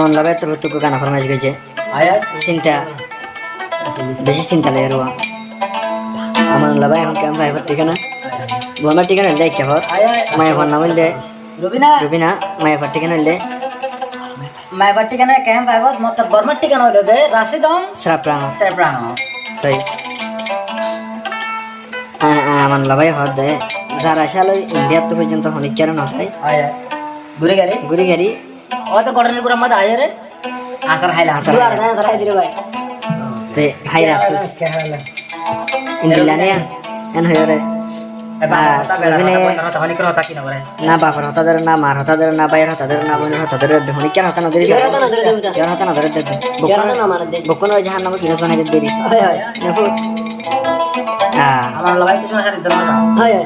আমার লাভে তোর তুকু গানা ফরমাইশ গেছে চিন্তা বেশি চিন্তা লাগে রুয়া আমার লাভে এখন কেমন ভাইবার ঠিকানা বোমার ঠিকানা হইলে একটা হর মায়ের ঘর নাম হইলে রুবিনা মায়ের ঘর ঠিকানা হইলে মায়ের ঠিকানা কেমন ভাইবার মত বর্মার ঠিকানা হইলো দে রাশিদং সেপ্রাং তাই আমার লাভাই হর দে যারা আসলে ইন্ডিয়ার তো পর্যন্ত অনেক কারণ আছে ঘুরে গাড়ি হয়তো গঠনের গুড়ার মধ্যে আয় রে আসার হাইলা আসার তে হাই রাখছিস ইন্ডিলানিয়া এন হয়ে রে না বাবার হতাদের না মার হতাদের না বাইরের হতাদের না বোনের হতাদের হনি কেন হতা নদী হতা নদী বকুন ওই জাহান নামে কিনে বানাই দেরি আমার লবাই কিছু না সারি দলা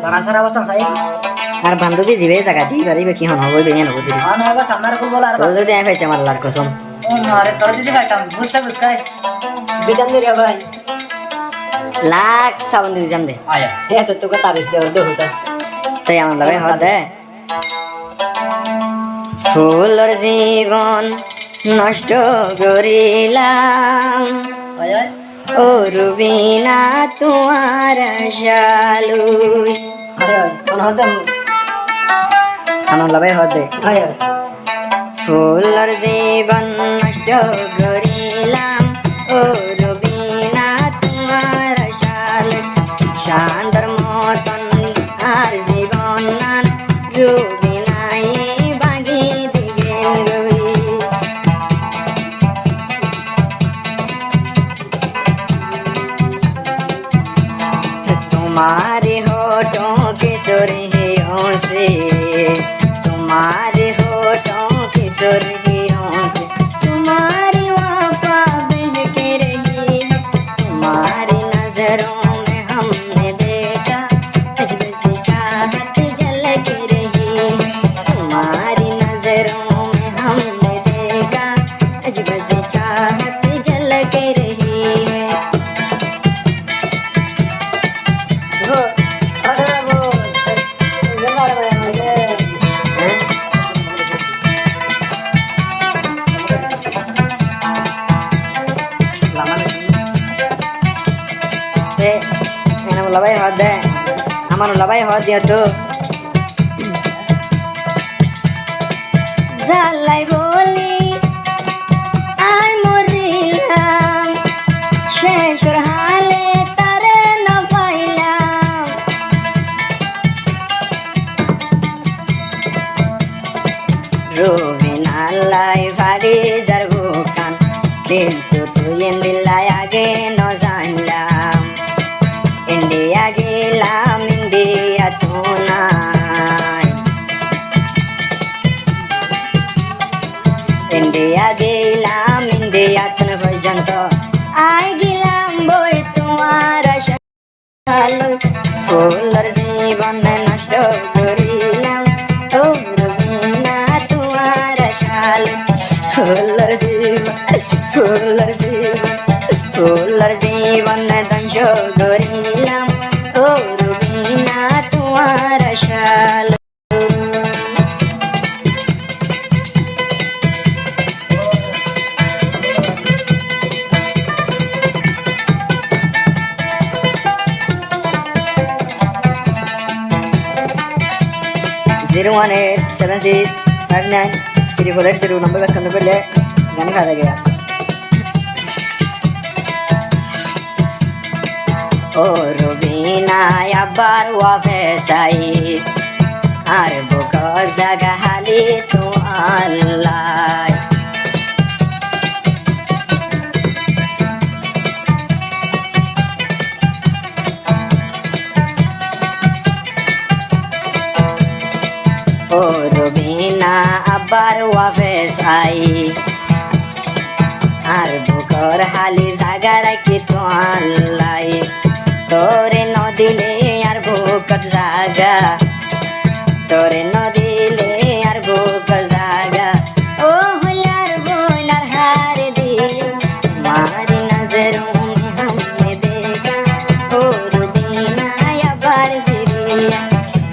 তার আসার অবস্থা সাই আর বান্ধবী দিবে জায়গা দিই পারিবে কি হন হবে বেগে নব দিবি আন হবে সামনের ফুল বলা আর তোর যদি আমি পাইতে আমার লার কসম আরে তোর যদি পাইতাম বুঝতে বিজান দে রে ভাই লাখ সাবন দিবি জান দে আয়া এত তোকে তাবিজ দেওয়ার দে হতো তাই আমার লাগে হদ দে ফুলর জীবন নষ্ট করিলাম আয়া ও রুবিনা তোমার শালু আরে কোন হতো আমার লাগে হদ দে আয় ফুলর জীবন নষ্ট করিলাম ও রুবিনা তোমার শালু শান্তর মতন আর জীবন নান রুবিনাই বাগি দিগে রবি तुम्हारे होठों की सुर्खियों से तुम्हारे होठों की सुर्खियों से तुम्हारी वफा बहक रही है तुम्हारी नजरों में हमने देखा अजब सी चाहत झलक रही है तुम्हारी नजरों में हमने देखा अजब सी चाहत झलक रही है labai hot deh আমার labai hot dia tuh jalai boli ai morilam sheshur hale tare na pailam Rubina lai bari jar bukan kintu tuh yang dilai age no janlam India gelam India tunai India gelam India tun পর্যন্ত I গেলাম বই তোমার শালু floor জীবন নষ্ট করিলাম ও রুবিনা তোমার শালু floor জীবন ধ্বংস করিলাম ও রুবিনা তোমার শালু जीरो 187659348 नंबर बात करने पहले गाने खा गया ओ रुबीना याबार वाफेसाई आर बुको जगह हाली तू अल्लाह ও রুবিনা আবার ওয়াফেস আই আর বুকর হালি জাগা রাখি তো আল্লাই তোরে নদিলে আর বুকর জাগা তোরে নদিলে আর বুকর জাগা ও হইয়ার বোনার হার দিও তোমারি নজরোं में हमने देखा ओ রুবিনা আবার ফিরিয়া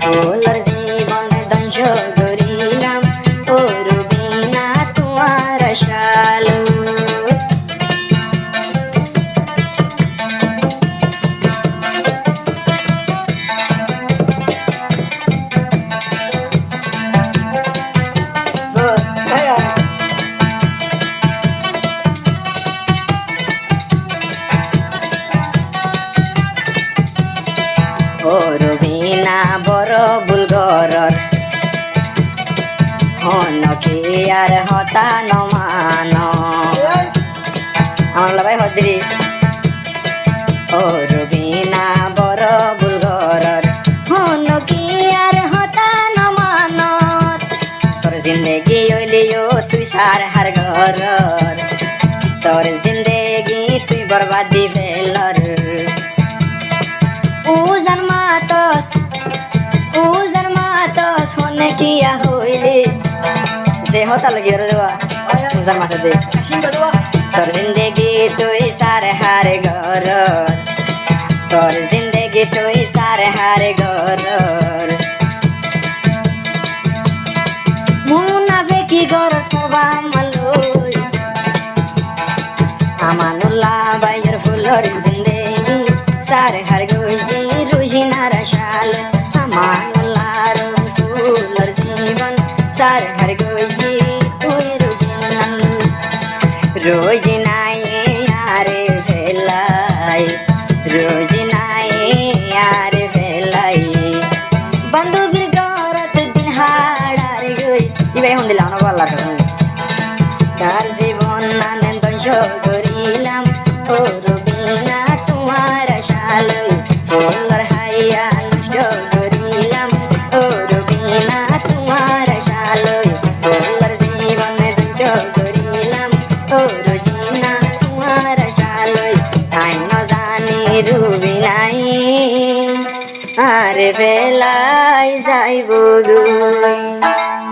ফুলর জীবন ধ্বংস করিলাম ও রুবিনা তোমার শালু বুলগরর হনকি আর হতা নমান আমার লাভাই হদ্রি ও রবিনা বড় বুলগরর হনকি আর হতা নমান তোর জিন্দেগি হইলিও তুই সার হার ঘরর তোর জিন্দেগি তুই বরবাদি ফেলর উজান মাতস হনে কিয়া হইলি যে হতা লাগি রে দেওয়া উজান মাতা দে সিংহ দেওয়া তোর জিন্দেগি তুই সার হার ঘর তোর জিন্দেগি তুই সার হার ঘর মুনাফিকি ঘর করবা মালুই আমানুল্লাহ বাইয়ের ফুলর জিন্দেগি সার হার গইজি রুজিনার শাল আমানুল্লাহর ফুলর জীবন সার হার গইজি তুই রুজিনাল রোজিনাই আরে ফেলাই রোজিনাই আরে ফেলাই বান্ধবীর ঘরত দিন হাড়ার গই ইবাই হন দিলাম না বলার কথা তার জীবন নানেন ধ্বংস করিলাম ও রবিনা তোমার শালই ফুলর হাইয়া নষ্ট করিলাম ও রবিনা তোমার শালই ফুলর জীবন ধ্বংস করিলাম ও রোজিনা তোমার শালই তাই ন জানি রুবিনাই আরে বেলাই যাইব গই